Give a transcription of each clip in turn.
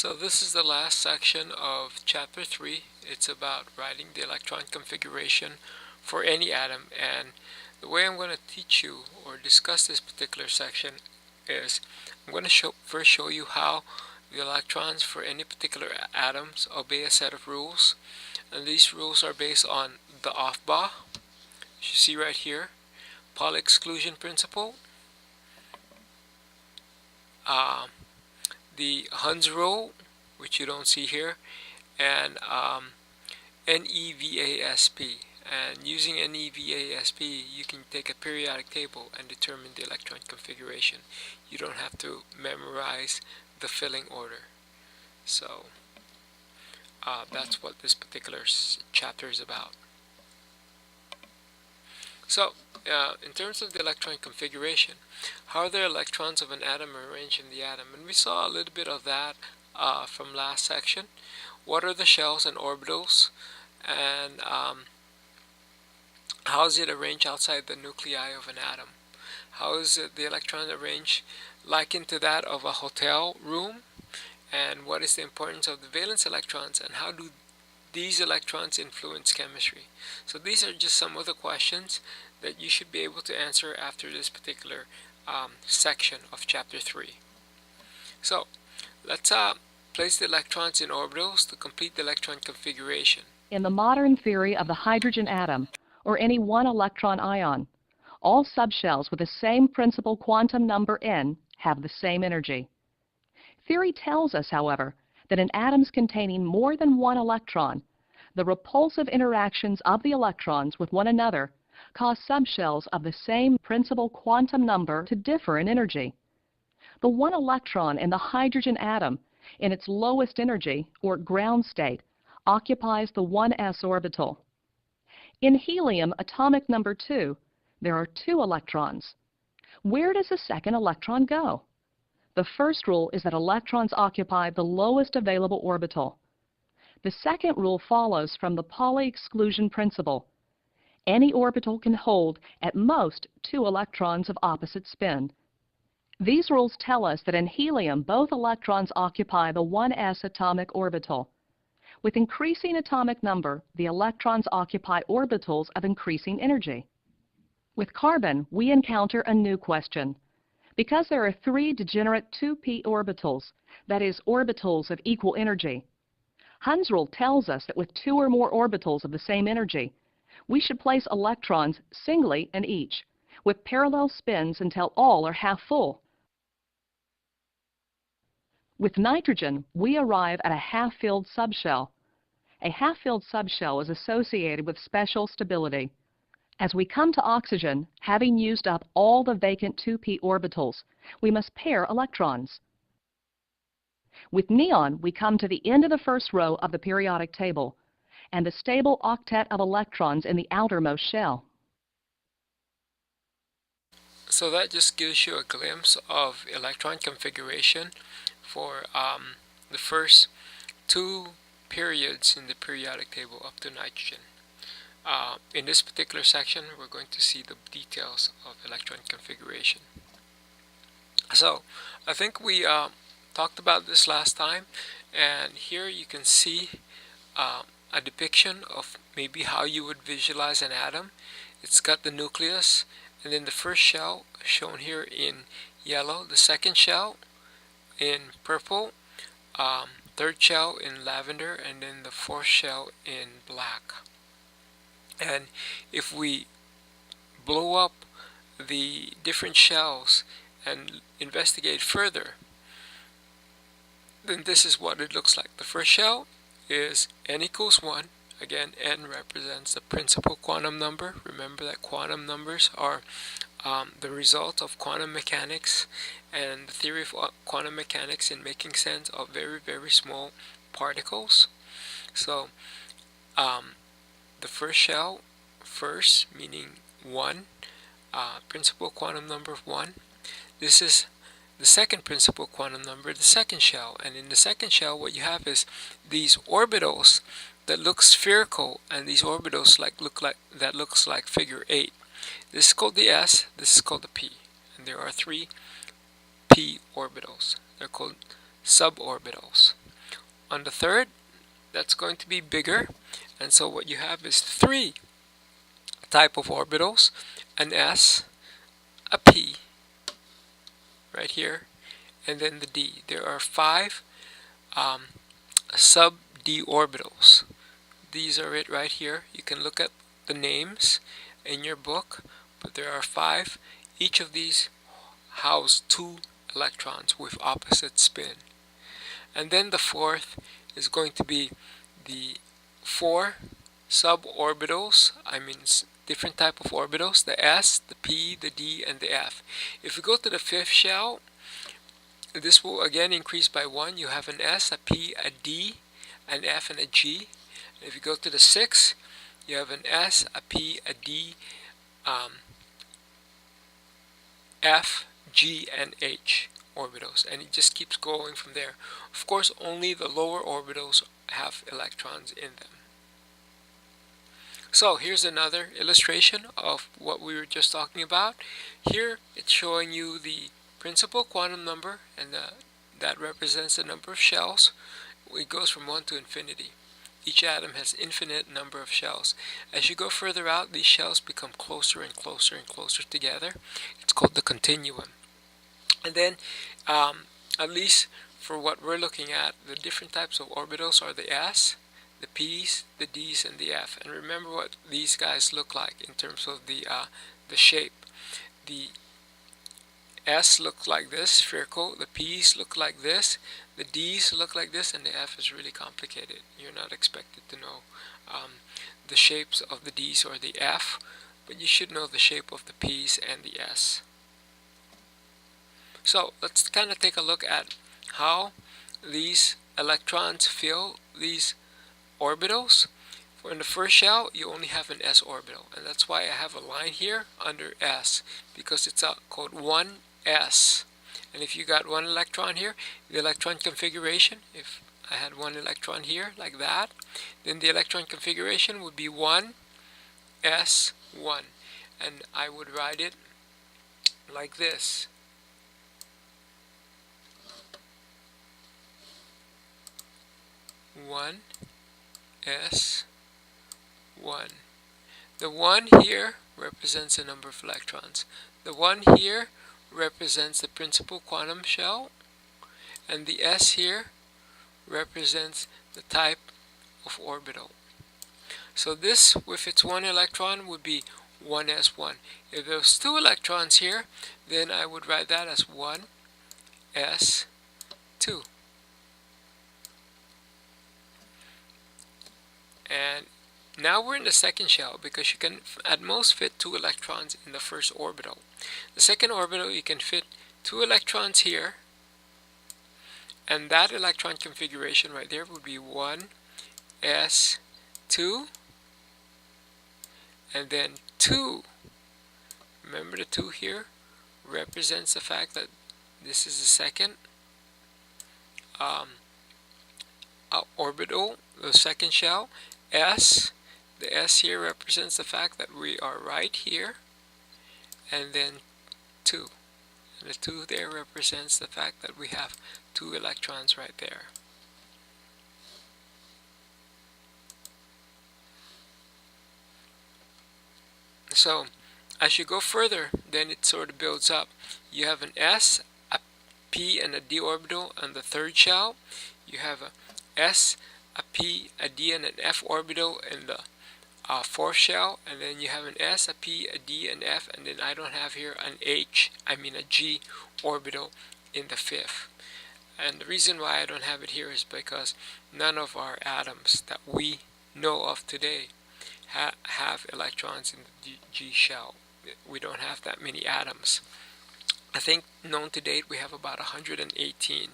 So this is the last section of chapter 3. It's about writing the electron configuration for any atom, and the way I'm going to teach you or discuss this particular section is I'm going to first show you how the electrons for any particular atoms obey a set of rules, and these rules are based on the Aufbau, as you see right here, Pauli exclusion principle, the Hund's rule, which you don't see here, and NEVASP. And using NEVASP, you can take a periodic table and determine the electron configuration. You don't have to memorize the filling order. So that's what this particular chapter is about. So in terms of the electron configuration, how are the electrons of an atom arranged in the atom? And we saw a little bit of that from last section. What are the shells and orbitals, and how is it arranged outside the nuclei of an atom? How is the electron arranged likened to that of a hotel room? And what is the importance of the valence electrons, and how do these electrons influence chemistry? So these are just some of the questions that you should be able to answer after this particular section of chapter 3. So let's place the electrons in orbitals to complete the electron configuration. In the modern theory of the hydrogen atom, or any one electron ion, all subshells with the same principal quantum number n have the same energy. Theory tells us, however, that in atoms containing more than one electron, the repulsive interactions of the electrons with one another cause subshells of the same principal quantum number to differ in energy. The one electron in the hydrogen atom, in its lowest energy, or ground state, occupies the 1s orbital. In helium atomic number 2, there are 2 electrons. Where does the second electron go? The first rule is that electrons occupy the lowest available orbital. The second rule follows from the Pauli exclusion principle. Any orbital can hold at most 2 electrons of opposite spin. These rules tell us that in helium both electrons occupy the 1s atomic orbital. With increasing atomic number, the electrons occupy orbitals of increasing energy. With carbon, we encounter a new question. Because there are 3 degenerate 2p orbitals, that is, orbitals of equal energy, Hund's rule tells us that with 2 or more orbitals of the same energy, we should place electrons singly in each, with parallel spins until all are half full. With nitrogen, we arrive at a half-filled subshell. A half-filled subshell is associated with special stability. As we come to oxygen, having used up all the vacant 2p orbitals, we must pair electrons. With neon, we come to the end of the first row of the periodic table, and the stable octet of electrons in the outermost shell. So that just gives you a glimpse of electron configuration for the first 2 periods in the periodic table up to nitrogen. In this particular section, we're going to see the details of electron configuration. So I think we talked about this last time, and here you can see a depiction of maybe how you would visualize an atom. It's got the nucleus, and then the first shell shown here in yellow, the second shell in purple, third shell in lavender, and then the fourth shell in black. And if we blow up the different shells and investigate further, then this is what it looks like. The first shell is n equals 1. Again, n represents the principal quantum number. Remember that quantum numbers are the result of quantum mechanics and the theory of quantum mechanics in making sense of very, very small particles. So the first shell, first meaning 1, principal quantum number of 1. This is the second principal quantum number, the second shell. And in the second shell, what you have is these orbitals that look spherical, and these orbitals that looks like figure 8. This is called the S, this is called the P. And there are 3 p orbitals. They're called suborbitals. on the third, that's going to be bigger, and so what you have is three type of orbitals: an S, a P right here, and then the D. There are five sub D orbitals. These are it right here. You can look at the names in your book, but there are five. Each of these house two electrons with opposite spin. And then the fourth is going to be the four suborbitals, different type of orbitals: the S, the P, the D, and the F. If we go to the fifth shell, this will again increase by one. You have an S, a P, a D, an F, and a G. And if you go to the sixth, you have an S, a P, a D, F, G, and H orbitals, and it just keeps going from there. Of course, only the lower orbitals have electrons in them. So here's another illustration of what we were just talking about. Here it's showing you the principal quantum number, and that represents the number of shells. It goes from 1 to infinity. Each atom has infinite number of shells. As you go further out, these shells become closer and closer and closer together. It's called the continuum. And then, at least for what we're looking at, the different types of orbitals are the S, the P's, the D's, and the F. And remember what these guys look like in terms of the shape. The S looks like this, spherical. The P's look like this. The D's look like this, and the F is really complicated. You're not expected to know the shapes of the D's or the F, but you should know the shape of the P's and the S. So let's kind of take a look at how these electrons fill these orbitals. For in the first shell, you only have an s orbital, and that's why I have a line here under s, because it's called 1s. And if you got one electron here, the electron configuration, if I had one electron here like that, then the electron configuration would be 1s1, and I would write it like this. 1s1. The 1 here represents the number of electrons. The 1 here represents the principal quantum shell, and the s here represents the type of orbital. So this, with its one electron, would be 1s1. If there was two electrons here, then I would write that as 1s2. And now we're in the second shell, because you can at most fit 2 electrons in the first orbital. The second orbital, you can fit 2 electrons here, and that electron configuration right there would be 1s2, and then 2. Remember, the 2 here represents the fact that this is the second orbital, the second shell. S, the S here represents the fact that we are right here, and then 2. And the 2 there represents the fact that we have 2 electrons right there. So as you go further, then it sort of builds up. You have an S, a P, and a D orbital on the third shell. You have a S, a P, a D, and an F orbital in the fourth shell, and then you have an S, a P, a D, an F, and then I don't have here an a G orbital in the fifth. And the reason why I don't have it here is because none of our atoms that we know of today have electrons in the G shell. We don't have that many atoms. I think known to date we have about 118,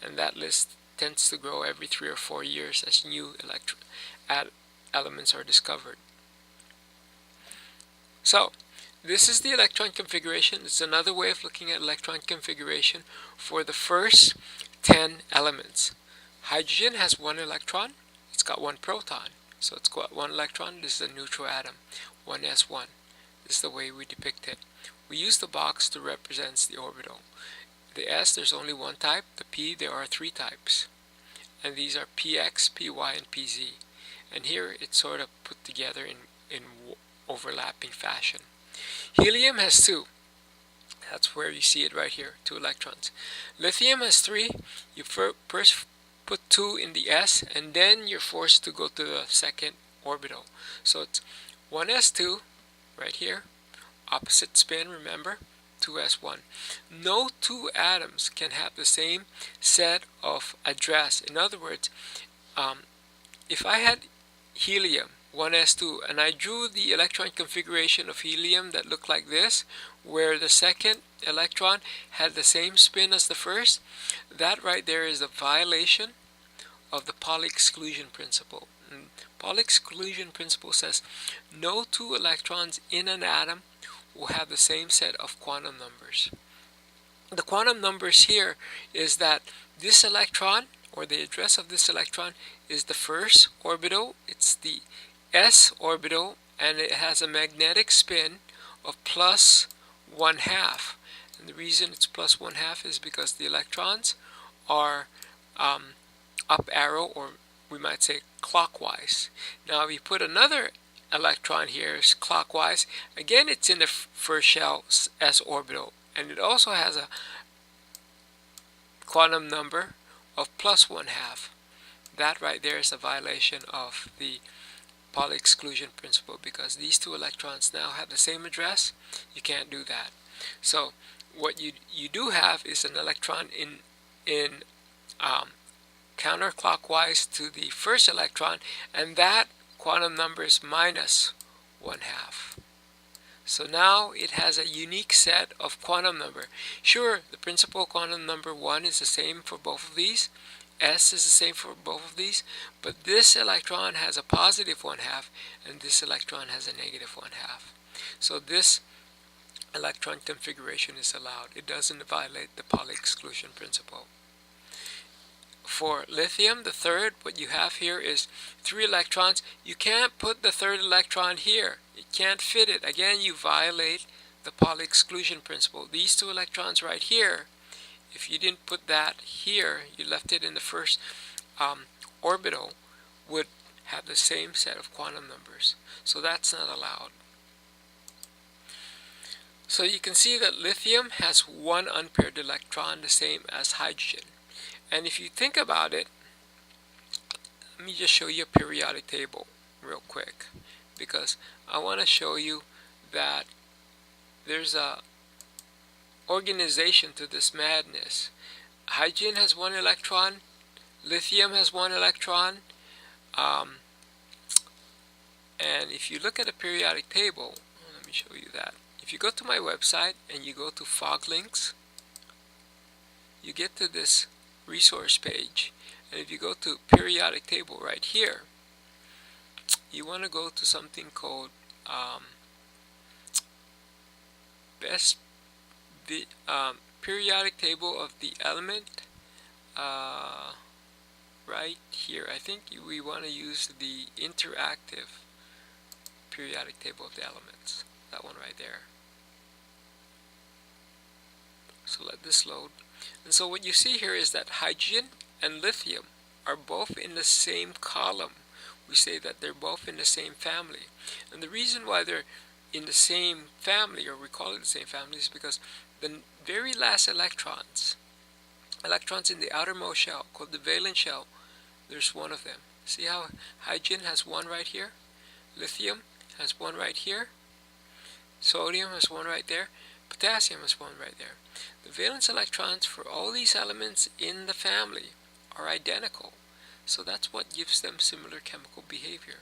and that list tends to grow every 3 or 4 years as new elements are discovered. So this is the electron configuration. It's another way of looking at electron configuration for the first 10 elements. Hydrogen has 1 electron. It's got 1 proton. So it's got 1 electron. This is a neutral atom, 1s1. This is the way we depict it. We use the box to represent the orbital. The S, there's only 1 type. The P, there are 3 types. and these are px, py, and pz. And here it's sort of put together in overlapping fashion. Helium has 2. That's where you see it right here, 2 electrons. Lithium has 3. You first put 2 in the s, and then you're forced to go to the second orbital. So it's 1s2 right here, opposite spin, remember, 2s1. No 2 atoms can have the same set of address. In other words, if I had helium 1s2 and I drew the electron configuration of helium that looked like this, where the second electron had the same spin as the first, that right there is a violation of the Pauli exclusion principle. And Pauli exclusion principle says no 2 electrons in an atom will have the same set of quantum numbers. The quantum numbers here is that this electron, or the address of this electron, is the first orbital. It's the s orbital, and it has a magnetic spin of plus 1/2. And the reason it's plus 1/2 is because the electrons are up arrow, or we might say clockwise. Now if you put another electron here clockwise, again it's in the first shell s orbital, and it also has a quantum number of plus 1/2. That right there is a violation of the Pauli exclusion principle, because these 2 electrons now have the same address. You can't do that. So what you do have is an electron in counterclockwise to the first electron, and that quantum number is minus 1/2. So now it has a unique set of quantum number. Sure, the principal quantum number 1 is the same for both of these. S is the same for both of these, but this electron has a positive 1/2 and this electron has a negative 1/2. So this electron configuration is allowed. It doesn't violate the Pauli exclusion principle. For lithium, the third, what you have here is 3 electrons. You can't put the third electron here. It can't fit it. Again, you violate the Pauli exclusion principle. These 2 electrons right here, if you didn't put that here, you left it in the first orbital, would have the same set of quantum numbers. So that's not allowed. So you can see that lithium has 1 unpaired electron, the same as hydrogen. And if you think about it, let me just show you a periodic table real quick, because I want to show you that there's a organization to this madness. Hydrogen has 1 electron, lithium has 1 electron, and if you look at a periodic table, let me show you that. If you go to my website and you go to fog links, you get to this resource page, and if you go to periodic table right here, you want to go to something called periodic table of the element right here. I think we want to use the interactive periodic table of the elements, that one right there. So let this load. And so what you see here is that hydrogen and lithium are both in the same column. We say that they're both in the same family. And the reason why they're in the same family, or we call it the same family, is because the very last electrons in the outermost shell, called the valence shell, there's 1 of them. See how hydrogen has 1 right here? Lithium has 1 right here. Sodium has 1 right there. Potassium has 1 right there. The valence electrons for all these elements in the family are identical. So that's what gives them similar chemical behavior.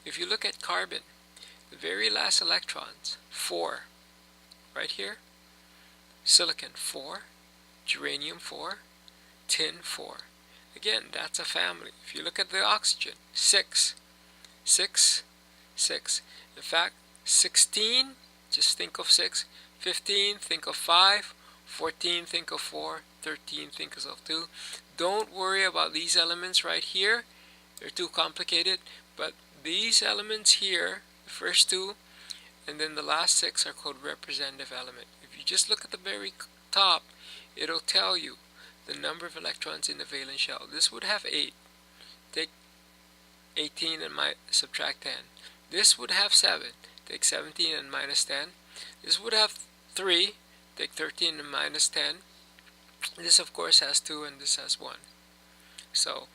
If you look at carbon, the very last electrons, 4, right here. Silicon, 4. Germanium, 4. Tin, 4. Again, that's a family. If you look at the oxygen, 6. 6, 6. In fact, 16, just think of 6. 15, think of 5. 14, think of 4. 13, think of 2. Don't worry about these elements right here. They're too complicated. But these elements here, the first 2, and then the last 6 are called representative element. If you just look at the very top, it'll tell you the number of electrons in the valence shell. This would have 8. Take 18 and subtract 10. This would have 7. Take 17 and minus 10. This would have 3. Take 13 and minus 10. This of course has 2 and this has 1. So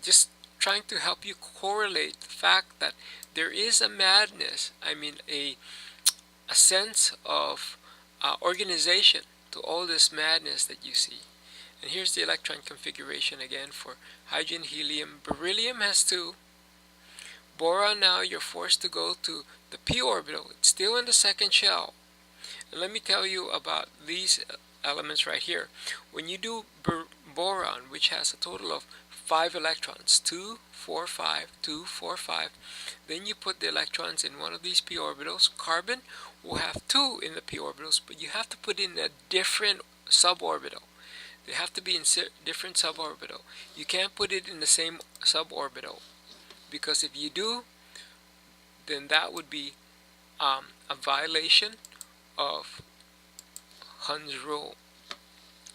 just trying to help you correlate the fact that there is a madness, a sense of organization to all this madness that you see. And here's the electron configuration again for hydrogen, helium. Beryllium has 2. Boron, now you're forced to go to the p orbital. It's still in the second shell. And let me tell you about these elements right here. When you do boron, which has a total of 5 electrons, 2, 4, 5, 2, 4, 5, then you put the electrons in one of these p orbitals. Carbon will have 2 in the p orbitals, but you have to put in a different suborbital. They have to be in different suborbital. You can't put it in the same suborbital, because if you do, then that would be a violation of Hund's rule.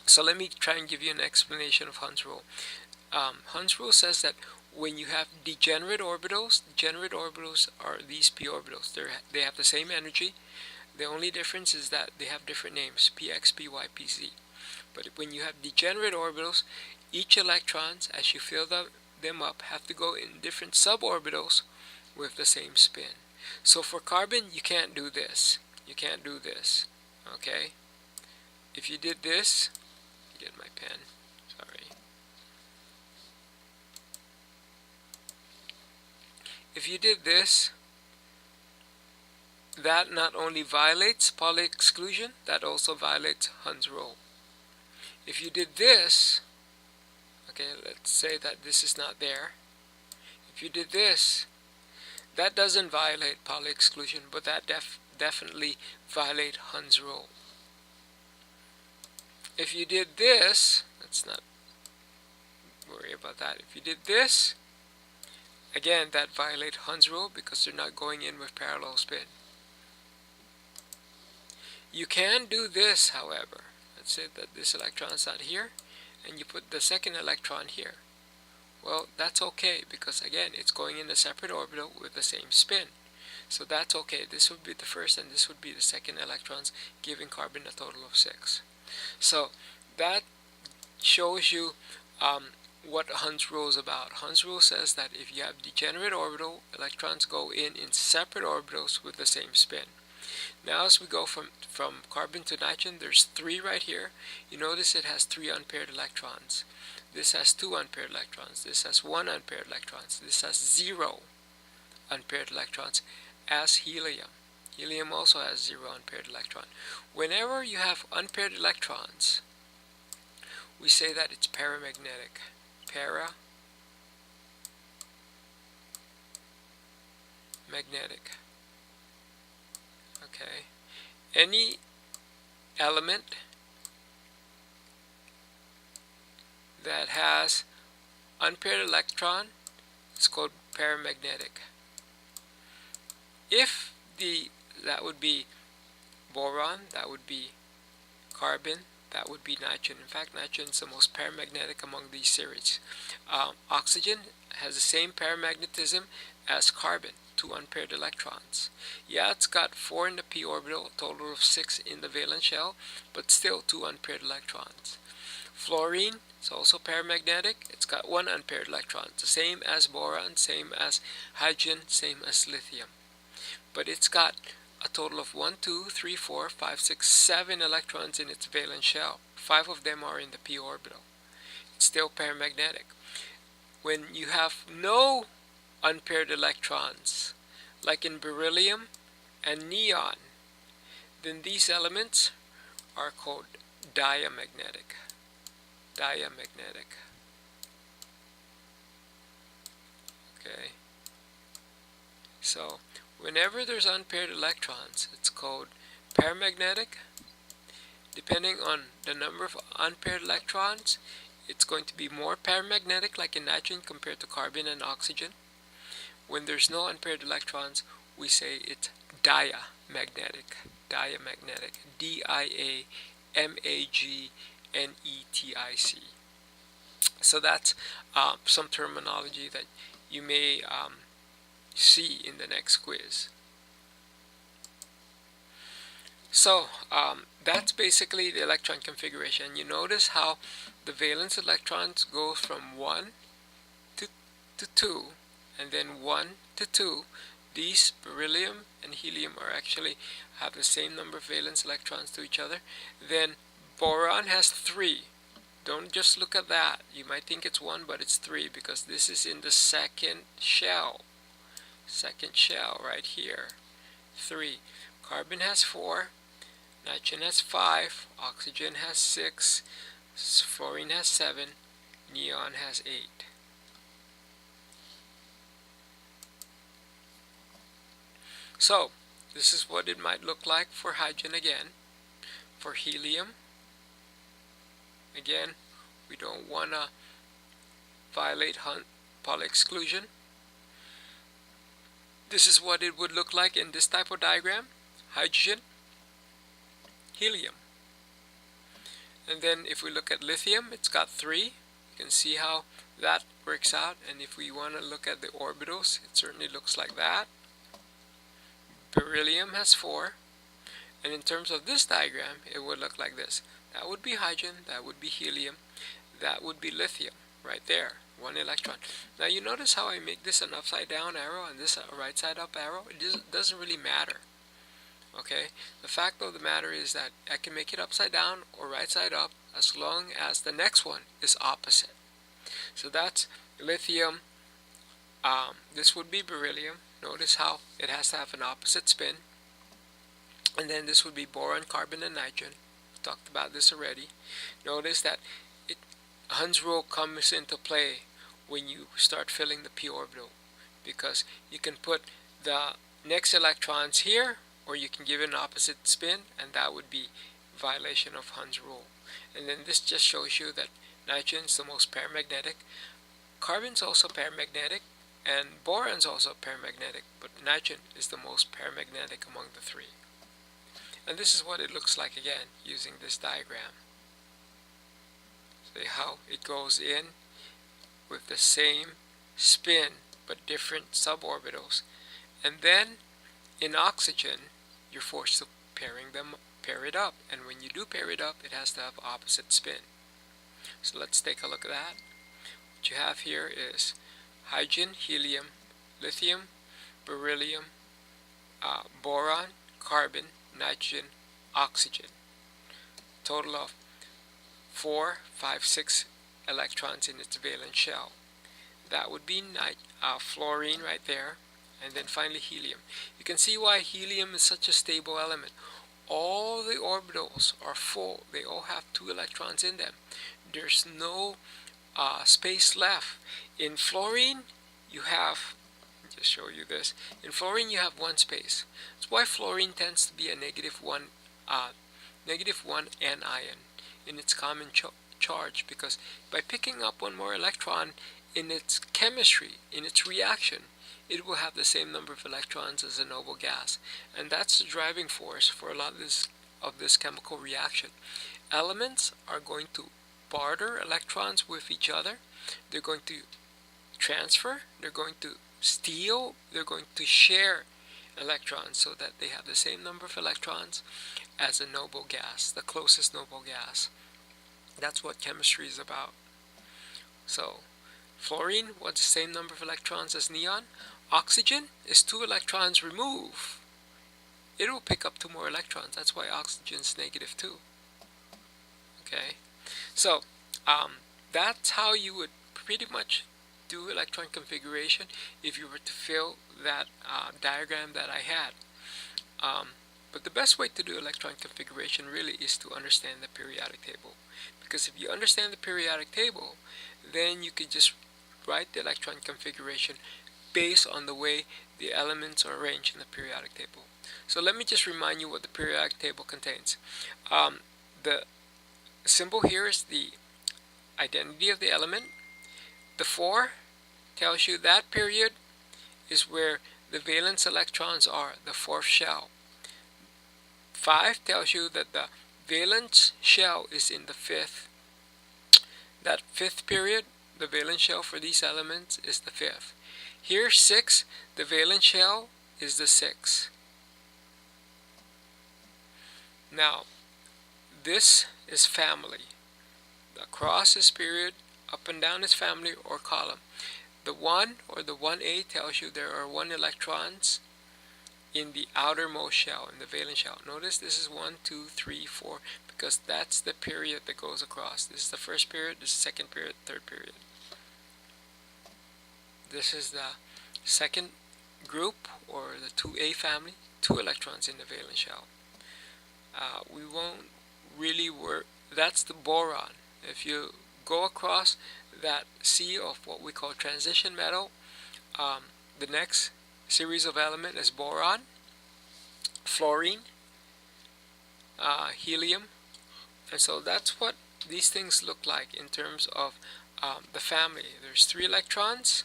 So let me try and give you an explanation of Hund's rule. Hund's rule says that when you have degenerate orbitals are these p orbitals. They have the same energy. The only difference is that they have different names, px, py, pz. But when you have degenerate orbitals, each electrons, as you fill them up, have to go in different suborbitals with the same spin. So for carbon, you can't do this. You can't do this. Okay? If you did this, get my pen. Sorry. If you did this, that not only violates Pauli exclusion, that also violates Hund's rule. If you did this, okay, let's say that this is not there. If you did this, that doesn't violate Pauli exclusion, but that definitely violate Hund's rule. If you did this, let's not worry about that. If you did this, again, that violate Hund's rule because they're not going in with parallel spin. You can do this, however. Let's say that this electron is not here, and you put the second electron here. Well, that's okay, because again, it's going in a separate orbital with the same spin. So that's okay. This would be the first and this would be the second electrons, giving carbon a total of 6. So that shows you what Hund's rule is about. Hund's rule says that if you have degenerate orbital, electrons go in separate orbitals with the same spin. Now as we go from carbon to nitrogen, there's 3 right here. You notice it has 3 unpaired electrons. This has 2 unpaired electrons. This has 1 unpaired electrons. This has 0 unpaired electrons as helium. Helium also has 0 unpaired electron. Whenever you have unpaired electrons, we say that it's paramagnetic. Paramagnetic. Okay. Any element that has unpaired electron is called paramagnetic. If that would be boron, that would be carbon, that would be nitrogen. In fact, nitrogen is the most paramagnetic among these series. Oxygen has the same paramagnetism as carbon, 2 unpaired electrons. Yeah, it's got 4 in the p orbital, a total of 6 in the valence shell, but still 2 unpaired electrons. Fluorine is also paramagnetic. It's got 1 unpaired electron, the same as boron, same as hydrogen, same as lithium. But it's got a total of 1, 2, 3, 4, 5, 6, 7 electrons in its valence shell. 5 of them are in the p orbital. It's still paramagnetic. When you have no unpaired electrons, like in beryllium and neon, then these elements are called diamagnetic. Diamagnetic. Okay. So whenever there's unpaired electrons, it's called paramagnetic. Depending on the number of unpaired electrons, it's going to be more paramagnetic, like in nitrogen, compared to carbon and oxygen. When there's no unpaired electrons, we say it's diamagnetic. Diamagnetic. D-I-A-M-A-G-N-E-T-I-C. NETIC. So that's some terminology that you may see in the next quiz. So that's basically the electron configuration. You notice how the valence electrons go from 1 to 2, and then 1 to 2. These beryllium and helium are actually have the same number of valence electrons to each other. Then boron has 3. Don't just look at that. You might think it's 1, but it's 3 because this is in the second shell. Second shell right here. 3. Carbon has 4. Nitrogen has 5. Oxygen has 6. Fluorine has 7. Neon has 8. So, this is what it might look like for hydrogen again. For helium, again, we don't want to violate Pauli exclusion. This is what it would look like in this type of diagram. Hydrogen, helium. And then if we look at lithium, it's got 3. You can see how that works out. And if we want to look at the orbitals, it certainly looks like that. Beryllium has 4. And in terms of this diagram, it would look like this. That would be hydrogen, that would be helium, that would be lithium, right there, 1 electron. Now you notice how I make this an upside down arrow and this a right side up arrow? It doesn't really matter. Okay, the fact of the matter is that I can make it upside down or right side up as long as the next one is opposite. So that's lithium. This would be beryllium. Notice how it has to have an opposite spin. And then this would be boron, carbon, and nitrogen. We talked about this already. Notice that Hund's rule comes into play when you start filling the p orbital, because you can put the next electrons here, or you can give it an opposite spin, and that would be violation of Hund's rule. And then this just shows you that nitrogen is the most paramagnetic. Carbon's also paramagnetic, and boron's also paramagnetic, but nitrogen is the most paramagnetic among the 3. And this is what it looks like again using this diagram. See how it goes in with the same spin but different suborbitals. And then in oxygen, you're forced to pair it up. And when you do pair it up, it has to have opposite spin. So let's take a look at that. What you have here is hydrogen, helium, lithium, beryllium, boron, carbon, nitrogen, oxygen. Total of 4, 5, 6 electrons in its valence shell. That would be fluorine right there, and then finally helium. You can see why helium is such a stable element. All the orbitals are full. They all have 2 electrons in them. There's no space left. In fluorine, you have, just show you this. In fluorine, you have 1 space. That's why fluorine tends to be a negative 1 anion in its common charge, because by picking up 1 more electron in its chemistry, in its reaction, it will have the same number of electrons as a noble gas. And that's the driving force for a lot of this chemical reaction. Elements are going to barter electrons with each other. They're going to transfer, they're going to steal, they're going to share electrons so that they have the same number of electrons as a noble gas, the closest noble gas. That's what chemistry is about. So fluorine wants the same number of electrons as neon. Oxygen is 2 electrons removed. It will pick up 2 more electrons. That's why oxygen is negative 2. Okay, so that's how you would pretty much do electron configuration if you were to fill that diagram that I had. But the best way to do electron configuration really is to understand the periodic table. Because if you understand the periodic table, then you could just write the electron configuration based on the way the elements are arranged in the periodic table. So let me just remind you what the periodic table contains. The symbol here is the identity of the element. The 4 tells you that period is where the valence electrons are, the 4th shell. 5 tells you that the valence shell is in the 5th that fifth period, the valence shell for these elements is the fifth. Here 6, the valence shell is the 6. Now this is family. Across this period, up and down is family or column. The 1 or the 1A tells you there are 1 electrons in the outermost shell, in the valence shell. Notice this is 1, 2, 3, 4, because that's the period that goes across. This is the first period, this is the second period, third period. This is the second group, or the 2A family, 2 electrons in the valence shell. We won't really work. That's the boron. If you go across that sea of what we call transition metal, the next series of element is boron, fluorine, helium, and so that's what these things look like in terms of the family. There's 3 electrons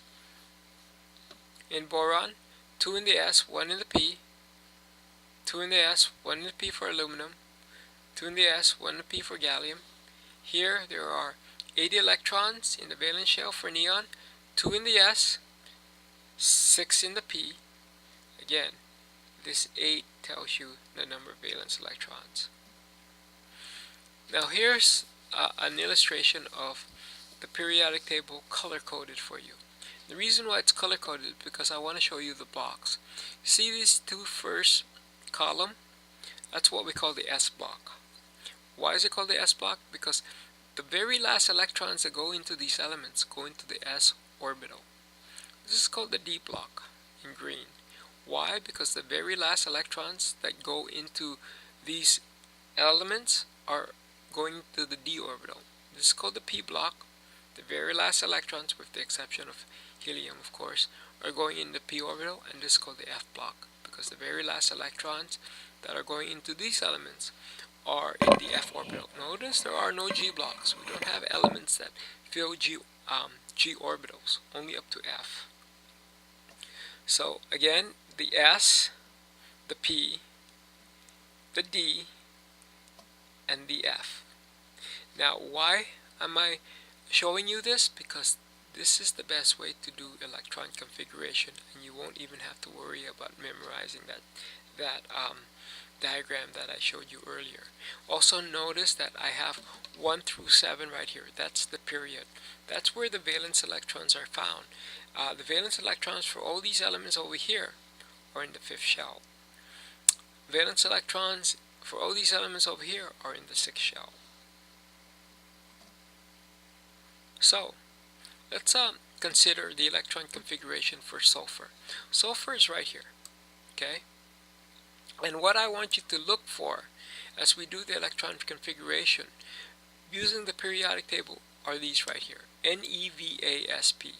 in boron, 2 in the S, 1 in the P, 2 in the S, 1 in the P for aluminum, 2 in the S, 1 in the P for gallium. Here there are 80 electrons in the valence shell for neon, 2 in the S, 6 in the P. Again, this 8 tells you the number of valence electrons. Now here's an illustration of the periodic table color-coded for you. The reason why it's color-coded is because I want to show you the box. See these 2 first column? That's what we call the S block. Why is it called the S block? Because the very last electrons that go into these elements go into the S orbital. This is called the D block in green. Why? Because the very last electrons that go into these elements are going to the D orbital. This is called the P block. The very last electrons, with the exception of helium of course, are going in the P orbital, and this is called the F block, because the very last electrons that are going into these elements are in the F orbital. Notice there are no G blocks. We don't have elements that fill G orbitals, only up to F. So again, the S, the P, the D, and the F. Now why am I showing you this? Because this is the best way to do electron configuration, and you won't even have to worry about memorizing that diagram that I showed you earlier. Also notice that I have 1 through 7 right here. That's the period. That's where the valence electrons are found. The valence electrons for all these elements over here are in the 5th shell. Valence electrons for all these elements over here are in the 6th shell. So let's consider the electron configuration for sulfur. Sulfur is right here, okay? And what I want you to look for as we do the electron configuration using the periodic table are these right here, NeVAsP.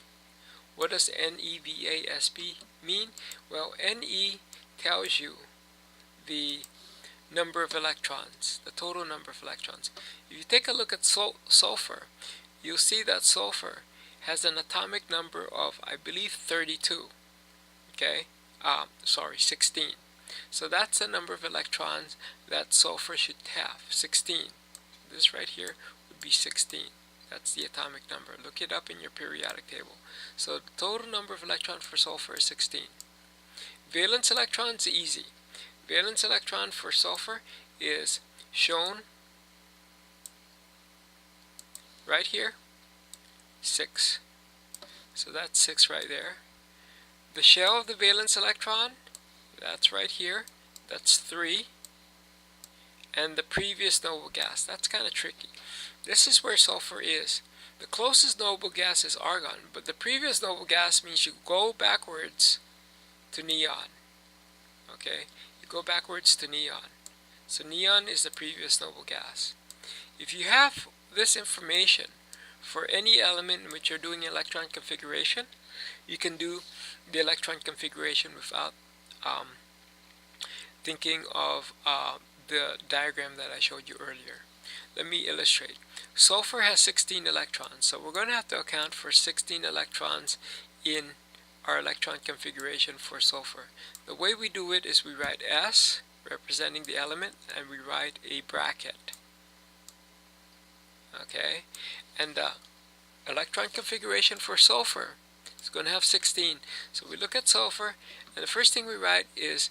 What does NeVAsP mean? Well, Ne tells you the number of electrons, the total number of electrons. If you take a look at sulfur, you'll see that sulfur has an atomic number of, I believe, 32. Okay? 16. So that's the number of electrons that sulfur should have, 16. This right here would be 16. That's the atomic number. Look it up in your periodic table. So the total number of electrons for sulfur is 16. Valence electrons, easy. Valence electron for sulfur is shown right here, 6. So that's 6 right there. The shell of the valence electron, that's right here, that's 3. And the previous noble gas, that's kind of tricky. This is where sulfur is. The closest noble gas is argon, but the previous noble gas means you go backwards to neon. Okay, you go backwards to neon. So neon is the previous noble gas. If you have this information for any element in which you're doing electron configuration, you can do the electron configuration without thinking of the diagram that I showed you earlier. Let me illustrate. Sulfur has 16 electrons, so we're going to have to account for 16 electrons in our electron configuration for sulfur. The way we do it is we write S representing the element, and we write a bracket. Okay, and electron configuration for sulfur. It's going to have 16. So we look at sulfur, and the first thing we write is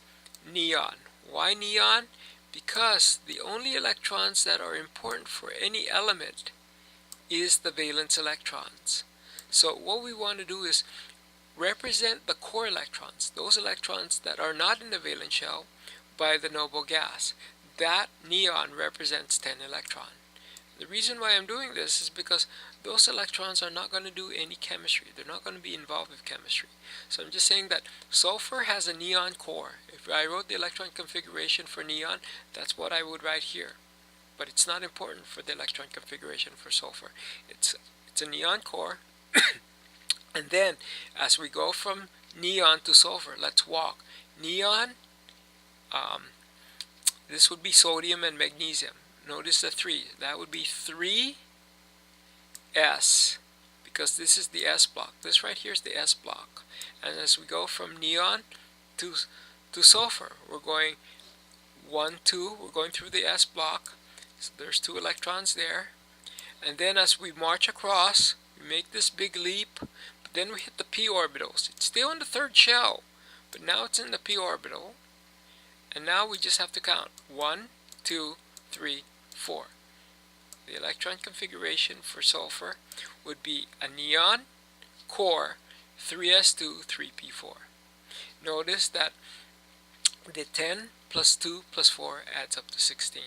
neon. Why neon? Because the only electrons that are important for any element is the valence electrons. So what we want to do is represent the core electrons, those electrons that are not in the valence shell, by the noble gas. That neon represents 10 electrons. The reason why I'm doing this is because those electrons are not going to do any chemistry. They're not going to be involved with chemistry. So I'm just saying that sulfur has a neon core. If I wrote the electron configuration for neon, that's what I would write here. But it's not important for the electron configuration for sulfur. It's a neon core. And then as we go from neon to sulfur, let's walk. Neon, this would be sodium and magnesium. Notice the 3. That would be 3s, because this is the S block. This right here is the S block. And as we go from neon to sulfur, we're going 1, 2. We're going through the S block. So there's 2 electrons there. And then as we march across, we make this big leap. But then we hit the p orbitals. It's still in the 3rd shell, but now it's in the p orbital. And now we just have to count 1, 2, 3, 4. The electron configuration for sulfur would be a neon core 3s2 3p4. Notice that the 10 plus 2 plus 4 adds up to 16.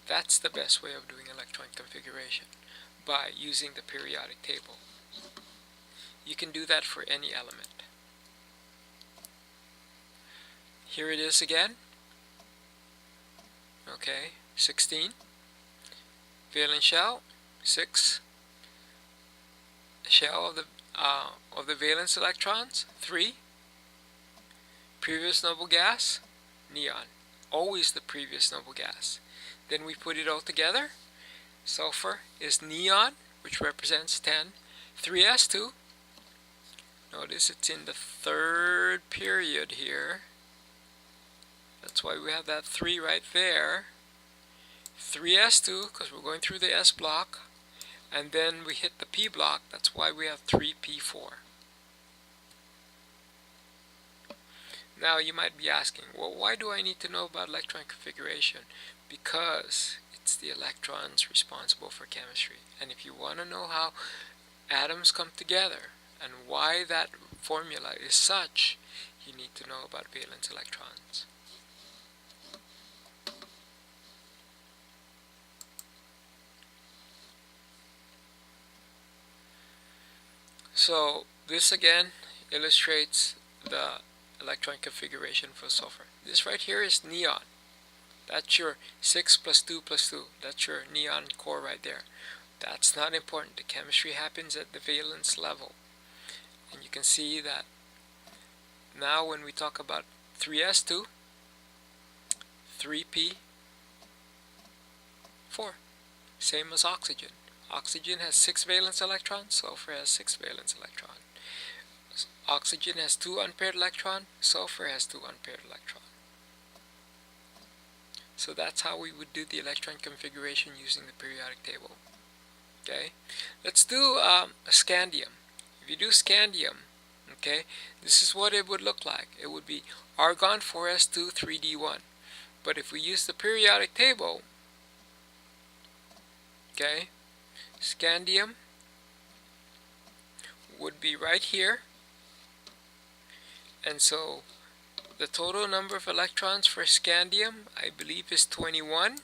That's the best way of doing electron configuration, by using the periodic table. You can do that for any element. Here it is again. Okay, 16. Valence shell, 6. Shell of the valence electrons, 3. Previous noble gas, neon. Always the previous noble gas. Then we put it all together. Sulfur is neon, which represents 10. 3s2. Notice it's in the 3rd period here. That's why we have that 3 right there. 3s2, because we're going through the S block. And then we hit the P block. That's why we have 3p4. Now you might be asking, well, why do I need to know about electron configuration? Because it's the electrons responsible for chemistry. And if you want to know how atoms come together and why that formula is such, you need to know about valence electrons. So this again illustrates the electron configuration for sulfur. This right here is neon. That's your 6 plus 2 plus 2. That's your neon core right there. That's not important. The chemistry happens at the valence level. And you can see that now when we talk about 3s2, 3p4, same as oxygen. Oxygen has 6 valence electrons, sulfur has 6 valence electrons. Oxygen has 2 unpaired electrons, sulfur has 2 unpaired electrons. So that's how we would do the electron configuration using the periodic table. Okay, let's do scandium. If you do scandium, okay, this is what it would look like. It would be argon 4s2 3d1. But if we use the periodic table, okay, scandium would be right here. And so the total number of electrons for scandium, I believe, is 21.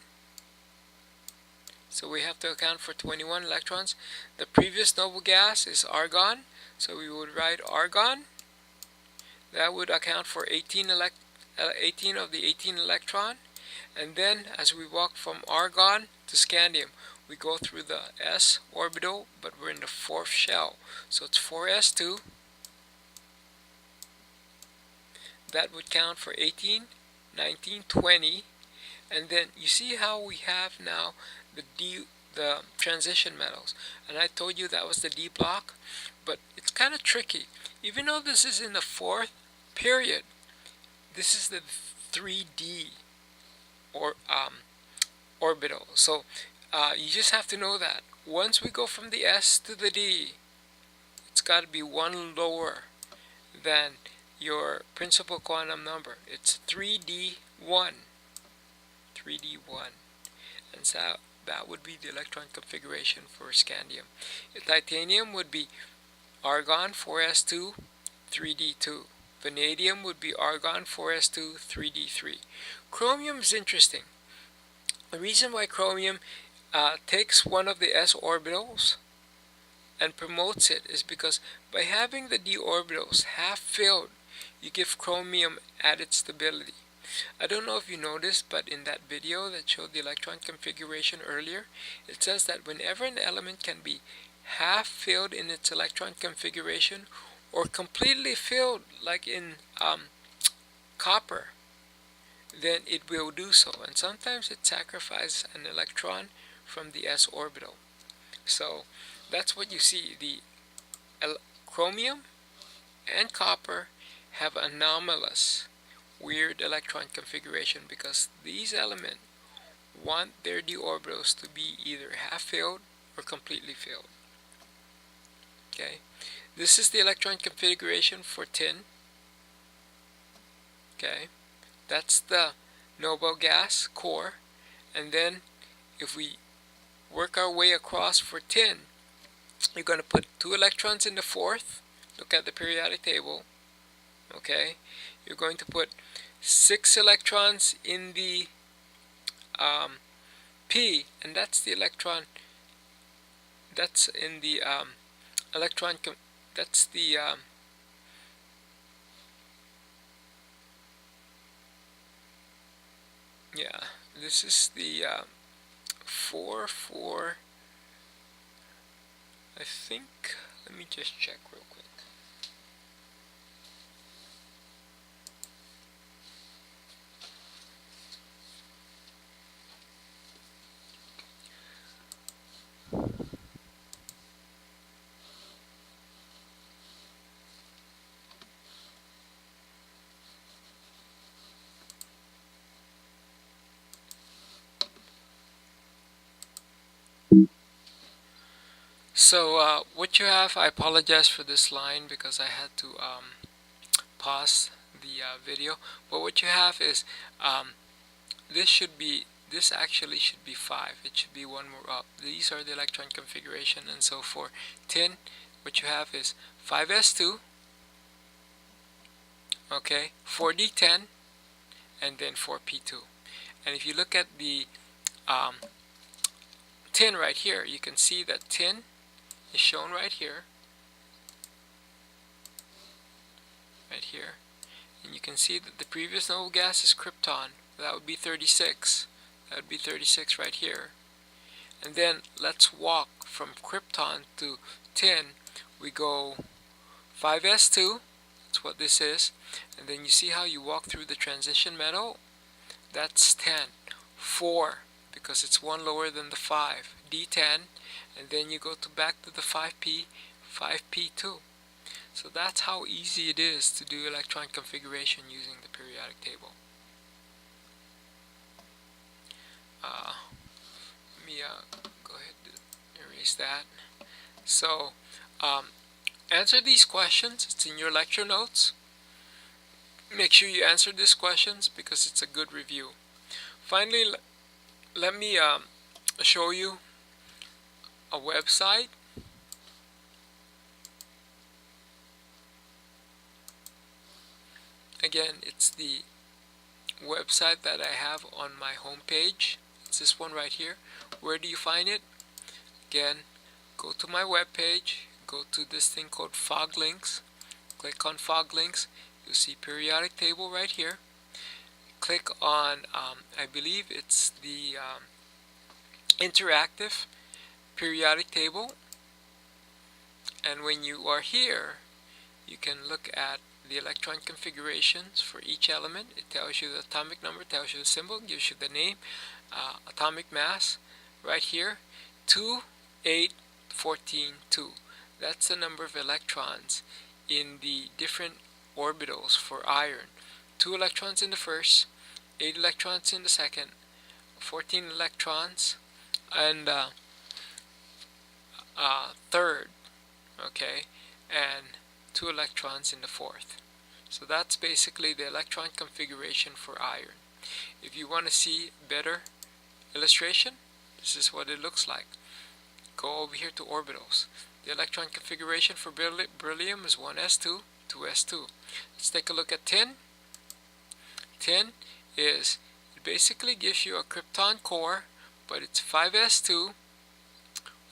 So we have to account for 21 electrons. The previous noble gas is argon, so we would write argon. That would account for 18 of the 18 electron. And then as we walk from argon to scandium, we go through the s orbital, but we're in the 4th shell. So it's 4s2. That would count for 18, 19, 20. And then you see how we have now the transition metals. And I told you that was the D block, but it's kind of tricky. Even though this is in the 4th period, this is the 3D orbital. So you just have to know that once we go from the S to the D, it's got to be one lower than your principal quantum number. It's 3D1. 3D1. And so that would be the electron configuration for scandium. Titanium would be argon 4s2, 3d2. Vanadium would be argon 4s2, 3d3. Chromium is interesting. The reason why chromium takes one of the s orbitals and promotes it is because by having the d orbitals half filled, you give chromium added stability. I don't know if you noticed, but in that video that showed the electron configuration earlier, it says that whenever an element can be half filled in its electron configuration or completely filled, like in copper, then it will do so. And sometimes it sacrifices an electron from the s orbital. So that's what you see. The chromium and copper have anomalous, weird electron configuration because these elements want their d orbitals to be either half filled or completely filled. Okay, this is the electron configuration for tin. Okay, that's the noble gas core, and then if we work our way across for tin, you're going to put 2 electrons in the fourth. Look at the periodic table. Okay, you're going to put 6 electrons in the P, and that's the electron. That's in the that's the yeah. This is the 4 I think. Let me just check real quick. So what you have, I apologize for this line because I had to pause the video. But what you have is this actually should be 5. It should be one more up. These are the electron configuration, and so for tin, what you have is 5s2, okay, 4d10, and then 4p2. And if you look at the tin right here, you can see that tin is shown right here, and you can see that the previous noble gas is krypton. That would be 36. That would be 36 right here. And then let's walk from krypton to tin. We go 5s2. That's what this is. And then you see how you walk through the transition metal. That's 10. 4, because it's one lower than the 5. D10. And then you go back to the 5p, 5p2. So that's how easy it is to do electron configuration using the periodic table. Let me go ahead and erase that. So answer these questions. It's in your lecture notes. Make sure you answer these questions because it's a good review. Finally, let me show you a website. Again, it's the website that I have on my home page. It's this one right here. Where do you find it? Again, go to my web page, go to this thing called Fog Links, click on Fog Links. You'll see periodic table right here. Click on I believe it's the interactive periodic table, and when you are here, you can look at the electron configurations for each element. It tells you the atomic number, tells you the symbol, gives you the name, atomic mass right here, 2, 8, 14, 2. That's the number of electrons in the different orbitals for iron. 2 electrons in the first, 8 electrons in the second, 14 electrons, and third, okay, and 2 electrons in the fourth. So that's basically the electron configuration for iron. If you want to see better illustration, this is what it looks like. Go over here to orbitals. The electron configuration for beryllium is 1s2, 2s2. Let's take a look at tin. Tin is, it basically gives you a krypton core, but it's 5s2,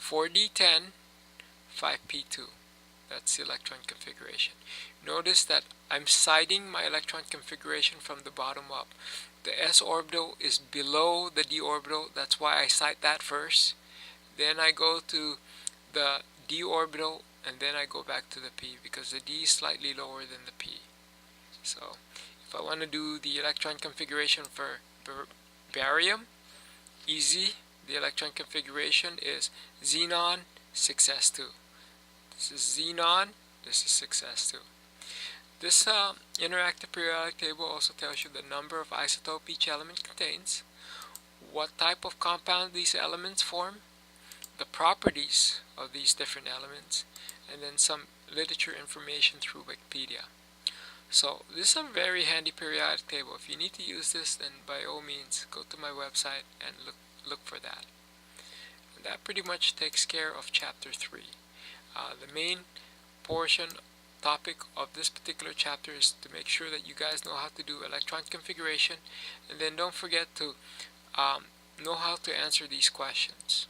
4d10, 5p2. That's the electron configuration. Notice that I'm citing my electron configuration from the bottom up. The s orbital is below the d orbital, that's why I cite that first. Then I go to the d orbital, and then I go back to the p, because the d is slightly lower than the p. So if I want to do the electron configuration for barium, easy. The electron configuration is xenon 6s2. This is xenon, this is 6s2. This interactive periodic table also tells you the number of isotopes each element contains, what type of compound these elements form, the properties of these different elements, and then some literature information through Wikipedia. So this is a very handy periodic table. If you need to use this, then by all means go to my website and look for that. And that pretty much takes care of chapter 3. The main topic of this particular chapter is to make sure that you guys know how to do electron configuration, and then don't forget to know how to answer these questions.